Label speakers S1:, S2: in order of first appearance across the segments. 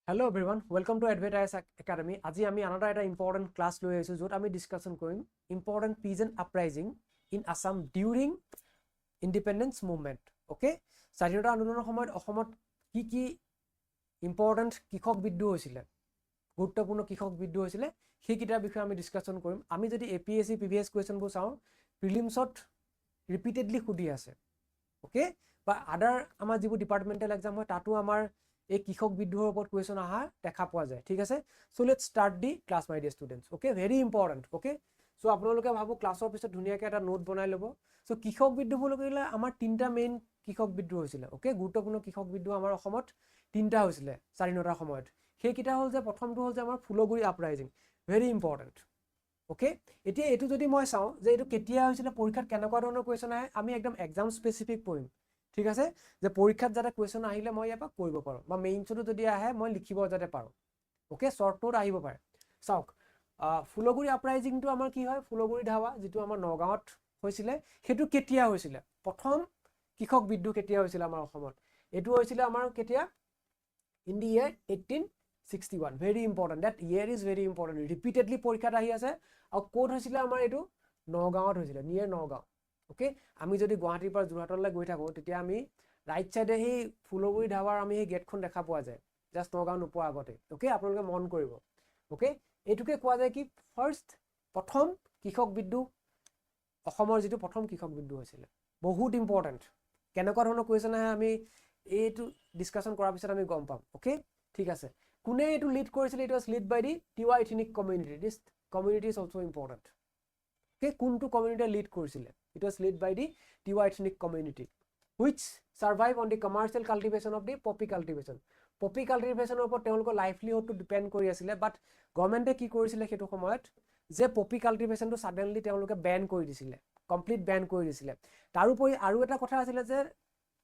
S1: Hello everyone, welcome to Advait IAS Academy. আজি আমি another এটা important class লৈ আহিছো যত আমি discussion কৰিম important peasant uprising in Assam during independence movement. Okay? স্বাধীনতা আন্দোলনৰ সময়ত অসমত কি important কৃষক বিদ্ৰোহ হৈছিল গুৰুত্বপূৰ্ণ কৃষক বিদ্ৰোহ হৈছিল সেই কিটাৰ বিষয়ে আমি ডিসকাশন কৰিম আমি যদি APSC previous question বোৰ চাও প্ৰিলিমছত repeatedly খুদি আছে okay বা আদাৰ আমাৰ যিবোৰ ডিপাৰ্টমেন্টাল এক্সাম হয় তাতো আমাৰ এই কৃষক বিদ্ৰোহৰ ওপৰত কোৱেশ্চন আহা দেখা পোৱা যায় ঠিক আছে so let's start the class my dear students okay very important okay so আপোনালোকে ভাবো ক্লাছৰ পিছত ধুনিয়াকৈ এটা নোট বনাই ল'ব সো কৃষক বিদ্ৰোহ বুলি কলে আমাৰ তিনটা মেইন কৃষক বিদ্ৰোহ হৈছিল ওকে গুৰুত্বপূৰ্ণ কৃষক বিদ্ৰোহ আমাৰ অসমত তিনটা হৈছিল স্বাধীনতাৰ সময়ত সেই কিটা হল যে প্ৰথমটো হল যে আমাৰ Phulaguri uprising very important okay এতিয়া এটো যদি মই চাও যে এটো কেতিয়া হৈছিল পৰীক্ষাত কেনেকুৱা ধৰণৰ কোৱেশ্চন আহে আমি একদম এক্সাম স্পেসিফিক পঢ়িম ঠিক আছে যে পৰীক্ষাত যাতে কোৱেশ্চন আহিলে মই ইয়াৰ পৰা কৰিব পাৰো বা মেইনছটো যদি আহে মই লিখিব যাতে পাৰো ওকে শৰ্ট নোট আহিব পাৰে চাওক ফুলগুৰি আপৰাইজিংটো আমাৰ কি হয় ফুলগুৰি ধাৱা যেটো আমাৰ নগাঁৱত হৈছিল হেতু কেতিয়া হৈছিল প্ৰথম কৃষক বিদ্ৰোহ কেতিয়া হৈছিল আমাৰ অসমত এটো হৈছিল আমাৰ কেতিয়া in the year 1861 very important that year is very important repeatedly পৰীক্ষাত আহি আছে আৰু কোড হৈছিল আমাৰ এটো নগাঁৱত হৈছিল নিয়াৰ নগাঁও ওকে আমি যদি গুৱাহাটীৰ পৰা যোৰহাটলৈ গৈ থাকো তেতিয়া আমি ৰাইট সাইডে হি ফুলগুৰি ধাৱাৰ আমি হি গেটখন দেখা পোৱা যায় জাস্ট নগাঁও নোপোৱা আগতে ওকে আপোনালোকে মন কৰিব ওকে এটুকে কোৱা যায় কি ফাৰ্স্ট প্ৰথম কৃষক বিদ্ৰোহ অসমৰ যেটো প্ৰথম কৃষক বিদ্ৰোহ হৈছিল বহুত ইম্পৰ্টেন্ট কেনেকুৱা ধৰণৰ কোৱেশ্চন আহে আমি এইটো ডিসকাশন কৰাৰ পিছত আমি গম পাম ওকে ঠিক আছে কোনে এটো লিড কৰিছিল it was lead by the Tiwa ethnic community this community is also important okay কোনটো কমিউনিটি লিড কৰিছিল it was led by the Tiwa ethnic community which survive on the commercial cultivation of the poppy cultivation ওপৰত তেওঁলোকৰ লাইভলিহুডটো depend কৰি আছিল বাট গৱৰ্ণমেণ্টে কি কৰিছিল হেতু সময়ত যে পপি কাল্টিভেশনটো সাডেনলি তেওঁলোকে বেন কৰি দিছিল কমপ্লিট বেন কৰি দিছিল তাৰোপৰি আৰু এটা কথা আছিল যে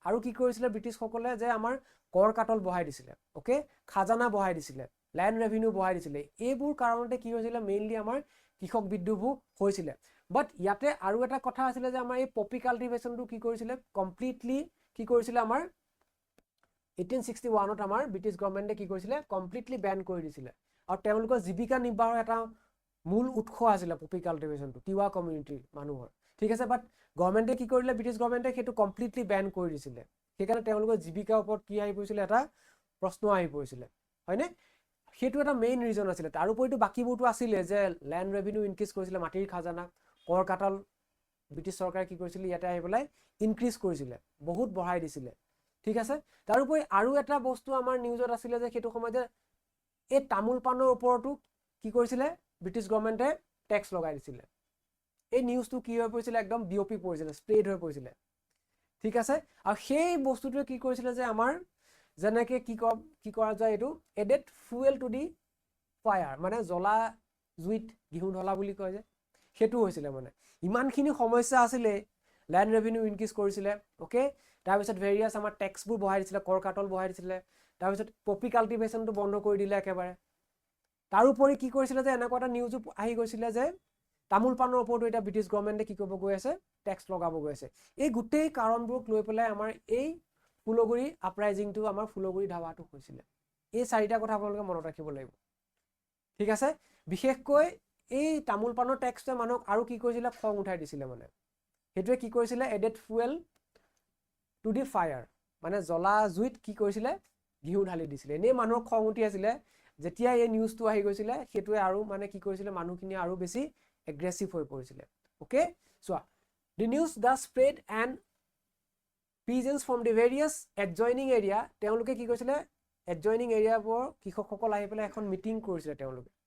S1: আৰু কি কৰিছিল ব্ৰিটিছ সকলে যে আমাৰ কৰ কাটল বহাই দিছিল ওকে খাজানা বহাই দিছিল ল্যান্ড ৰেভিনিউ বহাই দিছিল এইবোৰ কাৰণতে কি হৈছিল মেইনলি আমাৰ কৃষক বিদ্ৰোহ হৈছিল বাট ইয়াতে আৰু এটা কথা আছিল যে আমাৰ এই পপি কাল্টিভেশনটো কি কৰিছিল কমপ্লিটলি কি কৰিছিল আমাৰ 1861 ত আমাৰ ব্ৰিটিছ গৱৰ্ণমেণ্টে কি কৰিছিল কমপ্লিটলি বেন কৰি দিছিল আৰু তেওঁলোকৰ জীৱিকা নিৰ্বাহৰ এটা মূল উৎস আছিল পপি কাল্টিভেশনটো টিৱা কমিউনিটিৰ মানুহৰ ঠিক আছে বাট গৱৰ্ণমেণ্টে কি কৰিলে ব্ৰিটিছ গৱৰ্ণমেণ্টে হেতু কমপ্লিটলি বেন কৰি দিছিল সেইকাৰণে তেওঁলোকৰ জীৱিকাৰ ওপৰত কি আহি পৰিছিল এটা প্ৰশ্ন আহি পৰিছিল হয়নে হেতু এটা মেইন ৰিজন আছিল তাৰোপৰিটো বাকিবোৰটো আছিল যে ল্যান্ড ৰেভিনিউ ইনক্ৰিজ কৰিছিল মাটিৰ খাজানা কৰ কাটল ব্ৰিটিছ চৰকাৰে কি কৰিছিল ইয়াতে আহি পেলাই ইনক্ৰিজ কৰিছিল বহুত বঢ়াই দিছিল ঠিক আছে তাৰোপৰি আৰু এটা বস্তু আমাৰ নিউজত আছিল যে হেতু সময়ত যে এই তামুল পানৰ ওপৰটো কি কৰিছিল ব্ৰিটিছ গৱৰ্ণমেণ্টে ট্যাক্স লগাই দিছিল এই নিউজটো কি হৈ পৰিছিল একদম বিওপি পৰিছিল স্প্ৰেড হৈ পৰিছিল ঠিক আছে আৰু সেই বস্তুটোৱে কি কৰিছিল যে আমাৰ যেনেকে কি কৰা যায় এটো added fuel to the fire মানে জ্বলা জুইত ঘিউ ঢলা বুলি কয় যে হেতু হৈছিল মানে ইমানখিনি সমস্যা আছিল ল্যান্ড ৰেভিনিউ ইনক্ৰিজ কৰিছিল ওকে তাৰ পিছত ভেৰিয়াস আমাৰ ট্যাক্সবোৰ বঢ়াই দিছিল কৰ কাটল বঢ়াই দিছিল তাৰ পিছত পপি কাল্টিভেশনটো বন্ধ কৰি দিলে একেবাৰে তাৰোপৰি কি কৰিছিল যে এনেকুৱা এটা নিউজ আহি গৈছিল যে তামুল পানৰ ওপৰটো এটা ব্ৰিটিছ গৱৰ্ণমেণ্টে কি কৰিব গৈ আছে ট্যাক্স লগাব গৈ আছে এই গুটেই কাৰণবোৰ লৈ পেলাই আমাৰ এই ফুলগুৰি আপৰাইজিংটো আমাৰ ফুলগুৰি ধাৱাটো হৈছিল এই চাৰিটা কথা আপোনালোকে মনত ৰাখিব লাগিব ঠিক আছে বিশেষকৈ এই তামুল পানৰ ট্যাক্সে মানুহক আৰু কি কৰিছিল খং উঠাই দিছিল মানে হেতুৱে কি কৰিছিল added fuel to the fire মানে জ্বলা জুইত কি কৰিছিল ঘিউ ঢালি দিছিল এনে মানুহক খং উঠি আছিল যেতিয়া এই নিউজটো আহি গৈছিল হেতুৱে আৰু মানে কি কৰিছিল মানুহখিনি আৰু বেছি এগ্ৰেছিভ হৈ পৰিছিল okay so the news does spread and peasants from the various adjoining area তেওঁলোকে কি কৰিছিল adjoining area বোৰ কৃষকসকল আহি পেলাই এখন মিটিং কৰিছিল তেওঁলোকে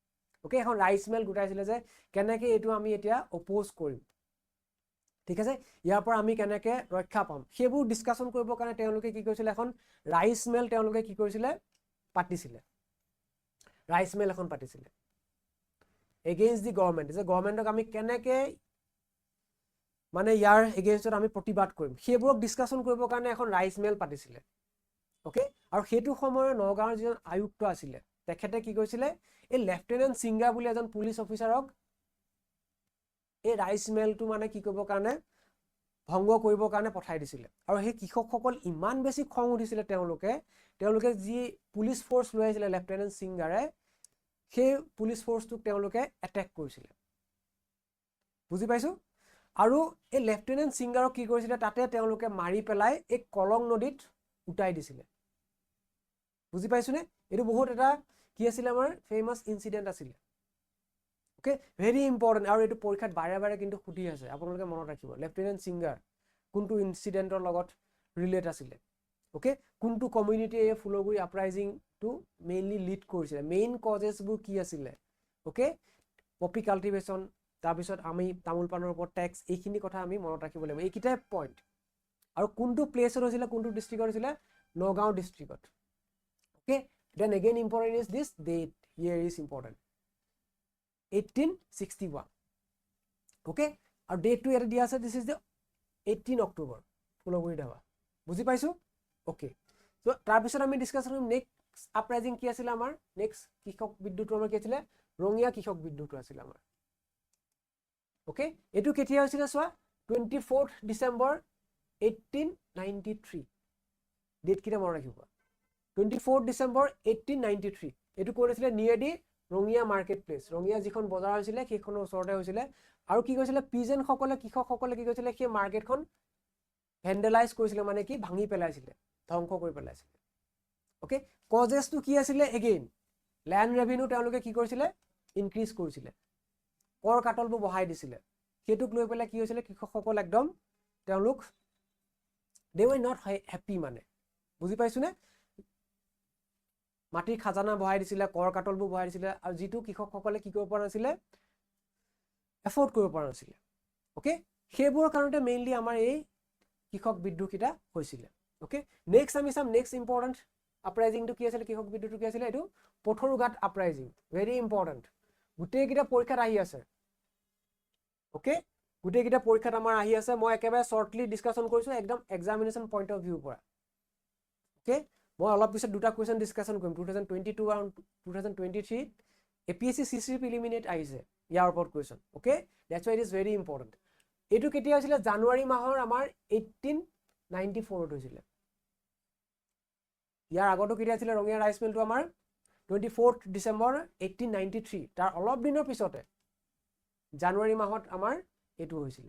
S1: ওকে এখন ৰাইস মেল গুটাইছিল যে কেনেকে এটো আমি এতিয়া অপোজ কৰিম ঠিক আছে ইয়াৰ পৰা আমি কেনেকে ৰক্ষা পাম হেবু ডিসকাশন কৰিব কাৰণে তেওঁলোকে কি কৰিছিল এখন ৰাইস মেল তেওঁলোকে কি কৰিছিল পাতিছিল ৰাইস মেল এখন পাতিছিল এগেইনষ্ট দি গভৰ্ণমেণ্ট যে গভৰ্ণমেণ্টক আমি কেনেকে মানে ইয়াৰ এগেইনষ্টত আমি প্ৰতিবাদ কৰিম হেবুক ডিসকাশন কৰিব কাৰণে এখন ৰাইস মেল পাতিছিল ওকে আৰু হেতু সময়ৰ নগাঁৱৰ যিজন আয়ুক্ত আছিল তেখেতে কি কৈছিল এই লেফটেনেন্ট সিংগা বুলি এজন পুলিশ অফিচাৰক এই ৰাইস মেলটো মানে কি কৰিব কাৰণে ভংগ কৰিবৰ কাৰণে পঠাই দিছিলে আৰু সেই কৃষকসকল ইমান বেছি খং উঠিছিলে তেওঁলোকে যি পুলিচ ফোৰ্স লৈ আহিছিলে লেফটেনেণ্ট সিংগাৰে সেই পুলিচ ফোৰ্সটোক তেওঁলোকে এটেক কৰিছিলে বুজি পাইছো আৰু এই লেফটেনেণ্ট সিংগাৰক কি কৰিছিলে তাতে তেওঁলোকে মাৰি পেলাই এক কলং নদীত উটাই দিছিলে বুজি পাইছো নে এটো বহুত এটা কি আছিল আমাৰ ফেমাস ইনসিডেন্ট আছিল ওকে ভেৰি ইম্পৰ্টেন্ট আৰু এটো পৰীক্ষাত বাৰে বাৰে কিন্তু খুটি আছে আপোনালোকে মনত ৰাখিব লেফটেনেণ্ট সিংগাৰ কোনটো ইনসিডেন্টৰ লগত ৰিলেট আছিল ওকে কোনটো কমিউনিটি এই Phulaguri uprising to mainly lead কৰিছিল মেইন কজেছ বোৰ কি আছিল ওকে পপি কাল্টিভেশন তাৰ পিছত আমি তামোল পানৰ ওপৰত ট্যাক্স এইখিনি কথা আমি মনত ৰাখিব লাগিব এইকিটা পইণ্ট আৰু কোনটো প্লেছত হৈছিল কোনটো ডিস্ট্ৰিক্টত হৈছিল নগাঁও ডিস্ট্ৰিক্টত okay then again important is this date here is important 1861 okay আৰু date টো ইয়াতে দিয়া আছে this is the 18 October Phulguri dhaba বুজি পাইছো okay so তাৰ পিছত আমি ডিসকাস কৰিম নেক্সট আপৰাইজিং কি আছিল আমাৰ নেক্সট কৃষক বিদ্ৰোহটো আমাৰ কি আছিল ৰঙিয়া কৃষক বিদ্ৰোহটো আছিল আমাৰ okay এটো কেতিয়া হৈছিল সোৱা 24th December 1893 ডেট কিটা মনত ৰাখিব 24th December 1893 এটো কৰিছিল নিয়াৰ দি ৰঙিয়া মাৰ্কেট প্লেস ৰঙিয়া যিখন বজাৰ হৈছিল সেইখনৰ ওচৰতে হৈছিল আৰু কি কৈছিল পিজেন্ট সকলে কৃষক সকলে কি কৈছিল সেই মাৰ্কেটখন ভেন্ডেলাইজ কৰিছিল মানে কি ভাঙি পেলাইছিল ধ্বংস কৰি পেলাইছিল ওকে কজেছ টু কি আছিল এগেইন ল্যান্ড ৰেভিনিউ তেওঁলোকে কি কৰিছিল ইনক্ৰিজ কৰিছিল কৰ কাটলবোৰ বঢ়াই দিছিল হেতুক লৈ পেলাই কি হৈছিল কৃষকসকল একদম তেওঁলোক they were not happy মানে বুজি পাইছো নে মাটিৰ খাজানা বঢ়াই দিছিল কৰ কাটলবোৰ বঢ়াই দিছিল আৰু যিটো কৃষকসকলে কি কৰিব পৰা নাছিল এফৰ্ড কৰিব পৰা নাছিল ওকে হেবৰ কাৰণতে মেইনলি আমাৰ এই কৃষক বিদ্ৰোহকিটা হৈছিল ওকে নেক্সট আমি সাম নেক্সট ইম্পৰ্টেন্ট আপৰাইজিং টু কি আছিল কৃষক বিদ্ৰোহটো কি আছিল এটো পথৰুঘাট আপৰাইজিং ভেৰি ইম্পৰ্টেন্ট গুটেকিটা পৰীক্ষাত আহি আছে ওকে গুটেকিটা পৰীক্ষাত আমাৰ আহি আছে মই একেবাৰে শৰ্টলি ডিসকাশন কৰিছো একদম এক্সামিনেশন পইণ্ট অফ ভিউ পৰা ওকে মই অলপ পিছত দুটা কোৱেশ্চন ডিসকাশন কৰিম 2022 আৰু 2023 APSC CCE প্ৰিলিমিনেট আহিছে ইয়াৰ ওপৰত question okay that's why it is very important এটো কেতিয়া হৈছিল জানুৱাৰী মাহৰ আমাৰ 1894 ত হৈছিল ইয়াৰ আগতো কেতিয়া আছিল ৰঙিয়া ৰাইস মিলটো আমাৰ 24th December 1893 তাৰ অলপ দিনৰ পিছতে জানুৱাৰী মাহত আমাৰ এটো হৈছিল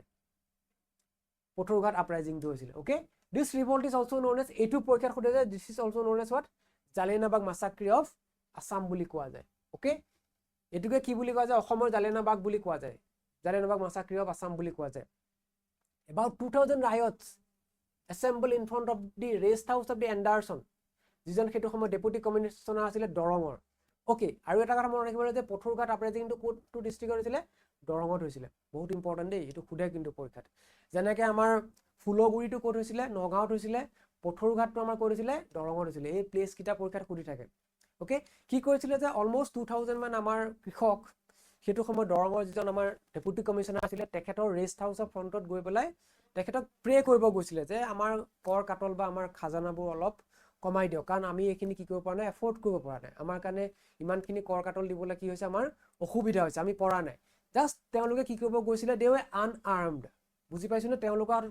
S1: পথৰুঘাট আপৰাইজিংটো হৈছিল okay this revolt is also known as এটো পৰীক্ষাত খুদে যে this is also known as what Jallianwala Bagh massacre of Assam বুলি কোৱা যায় ওকে এটোকে কি বুলি কোৱা যায় অসমৰ জালিয়ানাবাগ বুলি কোৱা যায় জালিয়ানাবাগ মাসাক্ৰি অফ আসাম বুলি কোৱা যায় about 2000 riots assembled in front of the rest house of the Anderson যিজন হেতু সময় ডেপুটি কমিশনাৰ আছিল দৰঙৰ ওকে আৰু এটা কথা মনত ৰাখিব যে পথৰুঘাট আপৰাইজিংটো কোনটো ডিস্ট্ৰিক্টত হৈছিল দৰঙত হৈছিল বহুত ইম্পৰ্টেন্ট দেই এটো খুদে কিন্তু পৰীক্ষাত যেনেকৈ আমাৰ ফুলগুৰিটো কোট হৈছিল নগাঁৱত হৈছিল পথৰুঘাটটো আমাৰ কোট হৈছিল দৰঙত হৈছিল এই প্লেস কিটা পৰীক্ষাত খুদি থাকে ওকে কি কৰিছিল যে অলমোস্ট 2000 মান আমাৰ কৃষক হেতু সময় দৰঙৰ যিজন আমাৰ ডেপুটি কমিশনাৰ আছিল তেখেতৰ ৰেষ্ট হাউসৰ ফ্ৰন্টত গৈ পেলাই তেখেতক প্ৰে কৰিব গৈছিল যে আমাৰ কৰ কাটল বা আমাৰ খাজানাবোৰ অলপ কমাই দিও কাৰণ আমি এখিনি কি কৰিব পৰা নাই এফৰ্ড কৰিব পৰা নাই আমাৰ কাৰণে ইমানখিনি কৰ কাটল দিবলৈ কি হৈছে আমাৰ অসুবিধা হৈছে আমি পৰা নাই জাস্ট তেওঁলোকে কি কৰিব গৈছিল they were unarmed বুজি পাইছো না তেওঁলোকৰ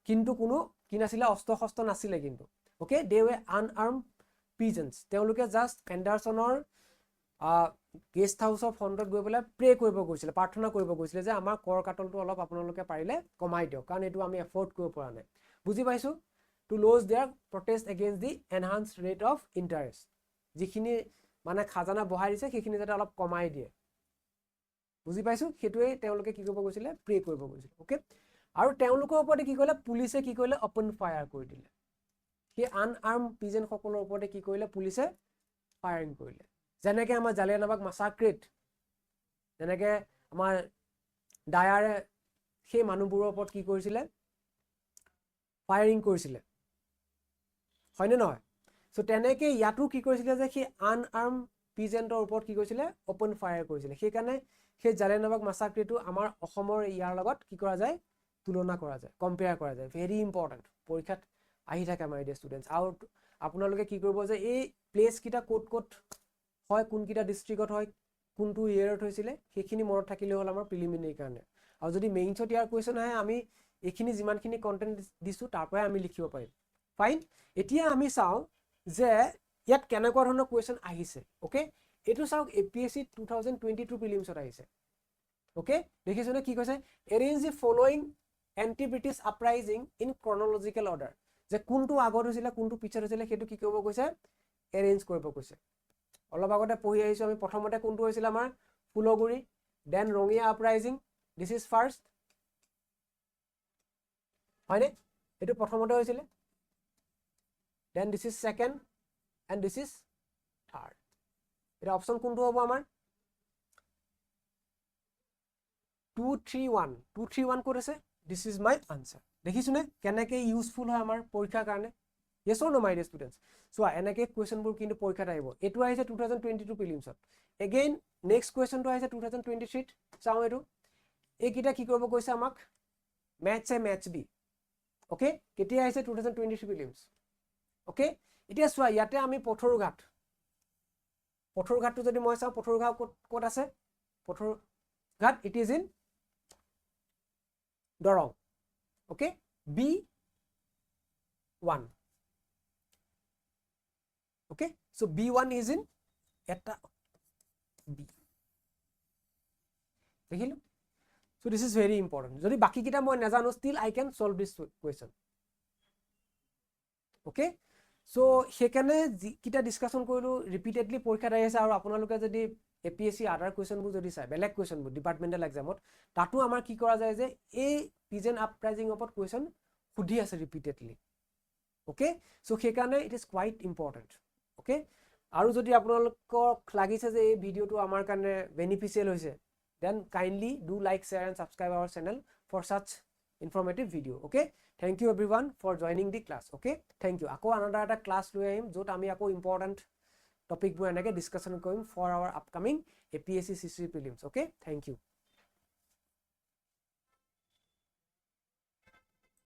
S1: কিন্তু কোনো কি নাছিল অস্ত্ৰ শস্ত্ৰ নাছিল কিন্তু okay they were unarmed peasants তেওঁলোকে জাস্ট এণ্ডাৰছনৰ গেষ্ট হাউসৰ ফ্ৰন্টত গৈ পেলাই প্ৰে কৰিব গৈছিল প্ৰাৰ্থনা কৰিব গৈছিল যে আমাৰ কৰ কাটলটো অলপ আপোনালোকে পাৰিলে কমাই দিও কাৰণ এটো আমি এফৰ্ড কৰিব পৰা নাই বুজি পাইছো to lose their protest against the enhanced rate of interest যিখিনি মানে খাজানা বঢ়াই দিছে সেইখিনি যাতে অলপ কমাই দিয়ে বুজি পাইছো হেতুৱে তেওঁলোকে কি কৰিব গৈছিল প্ৰে কৰিব গৈছিল ওকে আৰু তেওঁলোকৰ ওপৰতে কি কৰিলে পুলিচে কি কৰিলে ওপেন ফায়াৰ কৰি দিলে সেই আনআৰ্ম পিজেন্ট সকলৰ ওপৰতে কি কৰিলে পুলিচে ফায়াৰিং কৰিলে যেনেকৈ আমাৰ জালিয়ানাবাগ মাসাক্ৰিত যেনেকৈ আমাৰ ডায়াৰে সেই মানুহবোৰৰ ওপৰত কি কৰিছিল ফায়াৰিং কৰিছিল হয়নে নহয় সো তেনেকে ইয়াতো কি কৰিছিল যে সেই আনআৰ্ম পিজেন্টৰ ওপৰত কি কৰিছিল ওপেন ফায়াৰ কৰিছিল সেই কাৰণে সেই জালিয়ানাবাগ মাসাক্ৰিটো আমাৰ অসমৰ ইয়াৰ লগত কি কৰা যায় তুলনা কৰা যায় কম্পেয়াৰ কৰা যায় ভেৰি ইম্পৰ্টেন্ট পৰীক্ষাত আহি থাকে আমাৰ এই ষ্টুডেন্টস আৰু আপোনালোকে কি কৰিব যে এই প্লেস কিটা কোট হয় কোনকিটা ডিস্ট্ৰিক্টত হয় কোনটো ইয়াৰত হৈছিল সেইখিনি মনত থাকিলে হল আমাৰ প্ৰিলিমিনাৰী কাৰণে আৰু যদি মেইনছত ইয়াৰ কুৱেশ্যন আহে আমি এইখিনি যিমানখিনি কণ্টেণ্ট দিছোঁ তাৰ পৰাই আমি লিখিব পাৰিম ফাইন এতিয়া আমি চাওঁ যে ইয়াত কেনেকুৱা ধৰণৰ কুৱেশ্যন আহিছে অ'কে এইটো চাওক APSC 2022 প্ৰিলিমছত আহিছে অ'কে দেখিছেনে কি কৈছে arrange the following anti British uprising in chronological order যে কোনটো আগত হৈছিলে কোনটো পিছত হৈছিলে সেইটো কি কৰিব কৈছে এৰেঞ্জ কৰিব কৈছে অলপ আগতে পঢ়ি আহিছোঁ আমি প্ৰথমতে কোনটো হৈছিলে আমাৰ Phulaguri then Rangia uprising this is first হয়নে এইটো প্ৰথমতে হৈছিলে then this is second and this is third এটা অপশ্যন কোনটো হ'ব আমাৰ 231 ক'ত আছে দিছ ইজ মাই আনচাৰ দেখিছোনে কেনেকৈ ইউজফুল হয় আমাৰ পৰীক্ষাৰ কাৰণে yes or no my dear students চোৱা এনেকৈ কুৱেশ্যনবোৰ কিন্তু পৰীক্ষাত আহিব এইটো আহিছে 2022 প্ৰিলিমছত এগেইন নেক্সট কুৱেশ্যনটো আহিছে 2023 চাওঁ এইটো এইকেইটা কি কৰিব কৈছে আমাক মেথছ এ মেথছ বি অ'কে কেতিয়া আহিছে 2023 প্ৰিলিমছ অ'কে এতিয়া চোৱা ইয়াতে আমি পথৰুঘাটটো যদি মই চাওঁ পথৰুঘাট ক'ত আছে Patharughat it is in Darrang okay B1 okay so B1 is in eta B দেখিলো so this is very important যদি বাকি কিটা মই নাজানো still I can solve this question okay so হেকানে কিটা ডিসকাশন কৰিলো ৰিপিটেডলি পৰীক্ষা আহি আছে আৰু আপোনালোকে যদি APSC আদাৰ কুৱেশ্যনবোৰ যদি চাই বেলেগ কুৱেশ্যনবোৰ ডিপাৰ্টমেণ্টেল এক্সামত তাতো আমাৰ কি কৰা যায় যে এই পিজেন্ট আপৰাইজিং ওপৰত কুৱেশ্যন সুধি আছে repeatedly okay so হেকানে it is quite important okay আৰু যদি আপোনালোকক লাগিছে যে এই ভিডিওটো আমাৰ কাৰণে বেনিফিচিয়েল হৈছে then kindly do like share and subscribe our channel for such informative video okay thank you everyone for joining the class okay thank you আকৌ another এটা ক্লাস লৈ আহিম যত আমি আকৌ ইম্পৰ্টেন্ট টপিকবোৰ এনেকৈ ডিসকাশন কৰিম for our upcoming APSC CCE prelims okay thank you